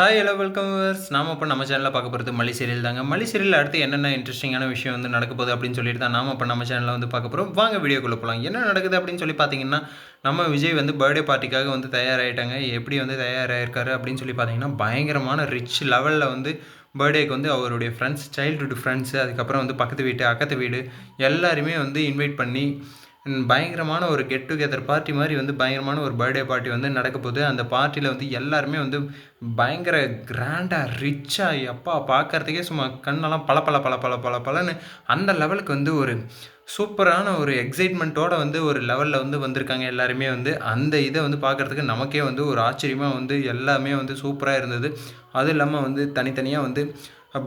Hi hello welcome viewers. நாம இப்போ நம்ம சேனலில் பார்க்க போகிறது மல்லி சீரியல் தாங்க. மல்லி சீரியல் அடுத்து என்னென்ன இன்ட்ரெஸ்டிங்கான விஷயம் வந்து நடக்க போகுது அப்படின்னு சொல்லிட்டு தான் நாம இப்போ நம்ம சேனலில் வந்து பார்க்க போகிறோம். வாங்க வீடியோக்குள்ளே போகலாம். என்ன நடக்குது அப்படின்னு சொல்லி பார்த்தீங்கன்னா, நம்ம விஜய் வந்து பர்த்டே பார்ட்டிக்காக வந்து தயாராகிட்டாங்க. எப்படி வந்து தயாராகிருக்காரு அப்படின்னு சொல்லி பார்த்தீங்கன்னா, பயங்கரமான ரிச் லெவலில் வந்து பர்த்டேக்கு வந்து அவருடைய ஃப்ரெண்ட்ஸ், சைல்டுஹுட் ஃப்ரெண்ட்ஸு, அதுக்கப்புறம் வந்து பக்கத்து வீட்டு, அக்கத்து வீடு எல்லாருமே வந்து இன்வைட் பண்ணி பயங்கரமான ஒரு கெட் டுகெதர் பார்ட்டி மாதிரி வந்து பயங்கரமான ஒரு பர்த்டே பார்ட்டி வந்து நடக்க போகுது. அந்த பார்ட்டியில் வந்து எல்லாருமே வந்து பயங்கர கிராண்டாக ரிச்சாக எப்பா பார்க்குறதுக்கே சும்மா கண்ணெல்லாம் பல பல பல பல பல பலன்னு அந்த லெவலுக்கு வந்து ஒரு சூப்பரான ஒரு எக்ஸைட்மெண்ட்டோட வந்து ஒரு லெவலில் வந்து வந்திருக்காங்க எல்லாருமே வந்து. அந்த இதை வந்து பார்க்குறதுக்கு நமக்கே வந்து ஒரு ஆச்சரியமாக வந்து எல்லாமே வந்து சூப்பராக இருந்தது. அதுவும் இல்லாமல் வந்து தனித்தனியாக வந்து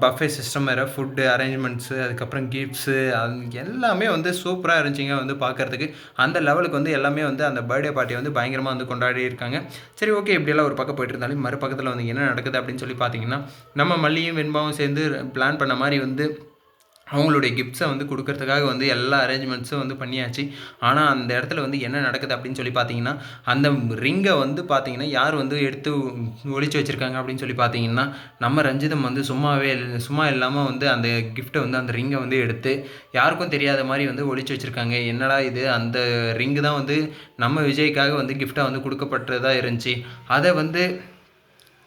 பஃபே சிஸ்டம் வேறு, ஃபுட்டு அரேஞ்ச்மெண்ட்ஸு, அதுக்கப்புறம் கிஃப்ட்ஸு, அது எல்லாமே வந்து சூப்பராக இருந்துச்சுங்க வந்து பார்க்குறதுக்கு. அந்த லெவலுக்கு வந்து எல்லாமே வந்து அந்த பர்த்டே பார்ட்டியை வந்து பயங்கரமாக வந்து கொண்டாடி இருக்காங்க. சரி, ஓகே, இப்படியெல்லாம் ஒரு பக்கம் போயிட்டு இருந்தாலும் மறுபக்கத்தில் வந்து என்ன நடக்குது அப்படின்னு சொல்லி பார்த்தீங்கன்னா, நம்ம மல்லியும் வெண்பாவும் சேர்ந்து பிளான் பண்ண மாதிரி வந்து அவங்களுடைய கிஃப்ட்ஸை வந்து கொடுக்கறதுக்காக வந்து எல்லா அரேஞ்ச்மெண்ட்ஸும் வந்து பண்ணியாச்சு. ஆனால் அந்த இடத்துல வந்து என்ன நடக்குது அப்படின்னு சொல்லி பார்த்தீங்கன்னா, அந்த ரிங்கை வந்து பார்த்தீங்கன்னா யார் வந்து எடுத்து ஒளிச்சு வச்சுருக்காங்க அப்படின்னு சொல்லி பார்த்தீங்கன்னா, நம்ம ரஞ்சிதம் வந்து சும்மா இல்லாமல் வந்து அந்த கிஃப்ட்டை வந்து அந்த ரிங்கை வந்து எடுத்து யாருக்கும் தெரியாத மாதிரி வந்து ஒளிச்சு வச்சுருக்காங்க. என்னடா இது, அந்த ரிங்கு தான் வந்து நம்ம விஜய்க்காக வந்து கிஃப்டாக வந்து கொடுக்கப்பட்டதாக இருந்துச்சு. அதை வந்து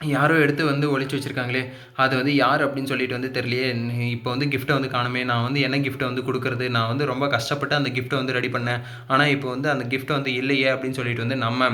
யாரோ எடுத்து வந்து ஒளிச்சு வச்சுருக்காங்களே, அது வந்து யார் அப்படின்னு சொல்லிட்டு வந்து தெரியலையே. இப்போ வந்து கிஃப்ட்டை வந்து காணுமே, நான் வந்து என்ன கிஃப்ட்டை வந்து கொடுக்குறது, நான் வந்து ரொம்ப கஷ்டப்பட்டு அந்த கிஃப்ட்டை வந்து ரெடி பண்ணேன், ஆனால் இப்போ வந்து அந்த கிஃப்ட் வந்து இல்லையே அப்படின்னு சொல்லிட்டு வந்து நம்ம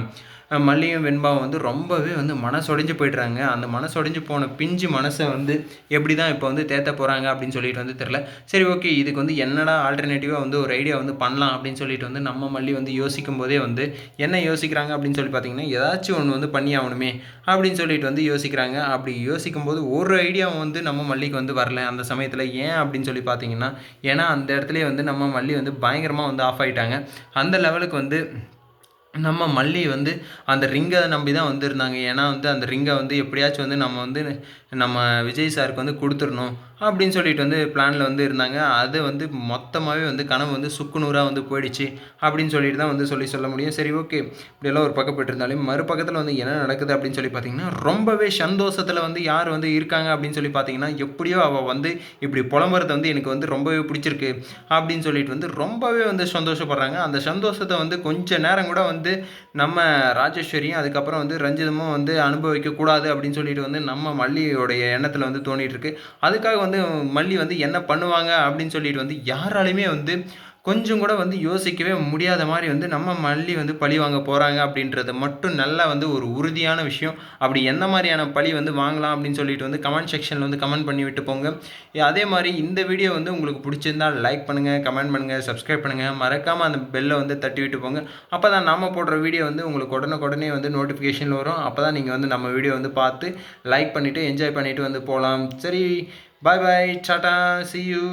மல்லியும் வெண்பாவும் வந்து ரொம்பவே வந்து மனசொடைஞ்சு போய்ட்றாங்க. அந்த மனசொடைஞ்சு போன பிஞ்சு மனசை வந்து எப்படி தான் இப்போ வந்து தேத்த போகிறாங்க அப்படின்னு சொல்லிட்டு வந்து தெரில. சரி, ஓகே, இதுக்கு வந்து என்னடா ஆல்டர்னேட்டிவாக வந்து ஒரு ஐடியா வந்து பண்ணலாம் அப்படின்னு சொல்லிட்டு வந்து நம்ம மல்லி வந்து யோசிக்கும் போதே வந்து என்ன யோசிக்கிறாங்க அப்படின்னு சொல்லி பார்த்தீங்கன்னா, ஏதாச்சும் ஒன்று வந்து பண்ணி ஆகணுமே அப்படின்னு சொல்லிட்டு வந்து யோசிக்கிறாங்க. அப்படி யோசிக்கும்போது ஒரு ஐடியாவும் வந்து நம்ம மல்லிக்கு வந்து வரல அந்த சமயத்தில். ஏன் அப்படின்னு சொல்லி பார்த்தீங்கன்னா, ஏன்னா அந்த இடத்துலேயே வந்து நம்ம மல்லி வந்து பயங்கரமாக வந்து ஆஃப் ஆகிட்டாங்க. அந்த லெவலுக்கு வந்து நம்ம மல்லி வந்து அந்த ரிங்கை நம்பி தான் வந்திருந்தாங்க. ஏன்னா வந்து அந்த ரிங்கை வந்து எப்படியாச்சும் வந்து நம்ம விஜய் சாருக்கு வந்து கொடுத்துடணும் அப்படின்னு சொல்லிட்டு வந்து பிளானில் வந்து இருந்தாங்க. அது வந்து மொத்தமாகவே வந்து கனவு வந்து சுக்குநூறாக வந்து போயிடுச்சு அப்படின்னு சொல்லிட்டு தான் வந்து சொல்ல முடியும். சரி, ஓகே, இப்படியெல்லாம் ஒரு பக்கம் போய்ட்டு மறுபக்கத்தில் வந்து என்ன நடக்குது அப்படின்னு சொல்லி பார்த்தீங்கன்னா, ரொம்பவே சந்தோஷத்தில் வந்து யார் வந்து இருக்காங்க அப்படின்னு சொல்லி பார்த்தீங்கன்னா, எப்படியோ அவள் வந்து இப்படி புலம்புறது வந்து எனக்கு வந்து ரொம்பவே பிடிச்சிருக்கு அப்படின்னு சொல்லிட்டு வந்து ரொம்பவே வந்து சந்தோஷப்படுறாங்க. அந்த சந்தோஷத்தை வந்து கொஞ்சம் நேரம் கூட வந்து நம்ம ராஜேஸ்வரியும் அதுக்கப்புறம் வந்து ரஞ்சிதமும் வந்து அனுபவிக்கக்கூடாது அப்படின்னு சொல்லிட்டு வந்து நம்ம மல்லியோடைய எண்ணத்தில் வந்து தோணிகிட்டு இருக்கு. அதுக்காக வந்து மல்லி வந்து என்ன பண்ணுவாங்க அப்படின்னு சொல்லிட்டு வந்து யாராலையுமே வந்து கொஞ்சம் கூட வந்து யோசிக்கவே முடியாத மாதிரி வந்து நம்ம மல்லி வந்து பழி வாங்க போகிறாங்க அப்படின்றது மட்டும் நல்லா வந்து ஒரு உறுதியான விஷயம். அப்படி எந்த மாதிரியான பழி வந்து வாங்கலாம் அப்படின்னு சொல்லிட்டு வந்து கமெண்ட் செக்ஷனில் வந்து கமெண்ட் பண்ணி விட்டு போங்க. அதே மாதிரி இந்த வீடியோ வந்து உங்களுக்கு பிடிச்சிருந்தால் லைக் பண்ணுங்கள், கமெண்ட் பண்ணுங்கள், சப்ஸ்கிரைப் பண்ணுங்கள், மறக்காமல் அந்த பெல்லை வந்து தட்டி விட்டு போங்க. அப்போ தான் நம்ம போடுற வீடியோ வந்து உங்களுக்கு உடனே வந்து நோட்டிஃபிகேஷன் வரும். அப்போ தான் நீங்கள் வந்து நம்ம வீடியோ வந்து பார்த்து லைக் பண்ணிவிட்டு என்ஜாய் பண்ணிவிட்டு வந்து போகலாம். சரி, பாய் பாய், டாடா, see you.